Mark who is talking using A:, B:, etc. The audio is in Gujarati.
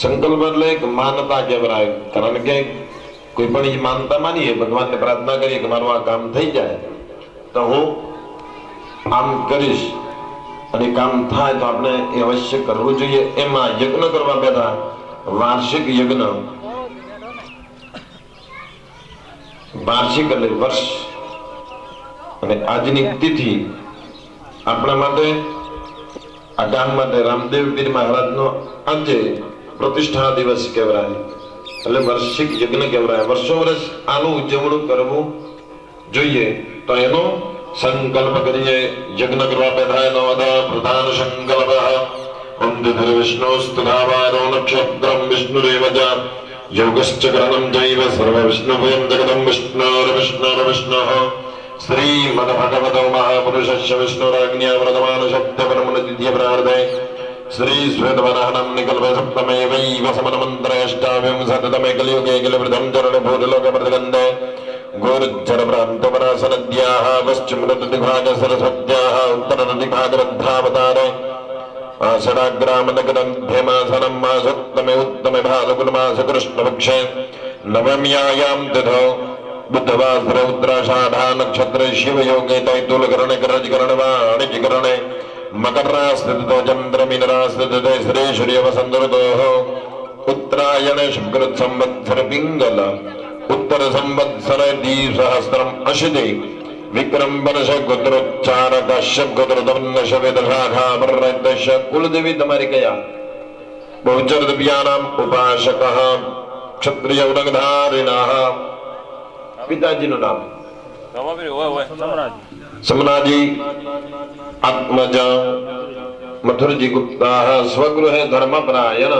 A: संकल्प એટલે એક માનતા કહેવાય, કારણ કે કોઈ પણ એ માનતા માનીએ, ભગવાનને પ્રાર્થના કરીએ કે મારું આ કામ થઈ જાય તો હું આમ કરીશ, અને કામ થાય તો આપણે એ અવશ્ય કરવું જોઈએ. એમાં યજ્ઞ કરવા બેઠા, વાર્ષિક યજ્ઞ, વાર્ષિક એટલે વર્ષ, અને આજની તિથિ આપણા માટે, આ ગામ માટે રામદેવ પીર મહારાજનો આજે પ્રતિષ્ઠા દિવસ કહેવાય, એટલે વાર્ષિક યજ્ઞ કહેવાય. વર્ષો વર્ષ આનું ઉજવણું કરવું જોઈએ. તો એનો સંકલ્પ કરીએ. યજ્ઞ કરવા બેઠા એનો પ્રધાન સંકલ્પ વંદે વિષ્ણુસ્તુધાવારો નક્ષત્રમ વિષ્ણુરેવ જ યોગશ્ચ કरणं જૈવ સર્વ વિષ્ણુભયં જગદં વિષ્ણુર્વિષ્ણુર્વિષ્ણુઃ શ્રીમદ્ભગવતો મહાપુરુષસ્ય વિષ્ણુરાજ્ઞા વર્તમાન શબ્દપરમનતિથ્ય પ્રાર્થે શ્રી શ્વેતવરાહનં નિકલ્પે સપ્તમે વૈવ સમનમંત્રષ્ટાવિંશતતમે કલિયુગે કલિવૃદ્ધં ચરણે ભૂતલોકમૃતગન્ધે ગુરુજર પ્રાંતપરાસનદ્યાઃ પશ્ચિમરતદિભાગ સરસ્વત્યાઃ ઉત્તરદિભાગરદ્ધાવતારે આષાઢાગ્રામનગરમધ્યમાસनं માસોત્તમે ઉત્તમે ભાલકુલમાસ કૃષ્ણપક્ષે નવમ્યાયાં તિથौ बुद्धवासरे उत्तराषाढ़ा नक्षत्र शिवयोगे तैतुलकरणे करजकरणे वाणिज्यकरणे मकरास्थितो चन्द्रमीनरास्थिते श्री सूर्यवसन्तऋतोः उत्तरायणे शुभकृत संवत्सर पिंगल उत्तर संवत्सर द्विसहस्रम् अशिते विक्रम वर्ष गोत्रोच्चार कश्यप गोत्रदवन्नश वेदशाखा वर्णदश कुलदेवी तुम्हारी कया बहुचर दिव्यानाम उपासकः क्षत्रिय उदगधारिणः. पिताजी નું નામ समनाजी आत्मज मथुरजी गुप्ता स्वगृहे धर्मपरायण.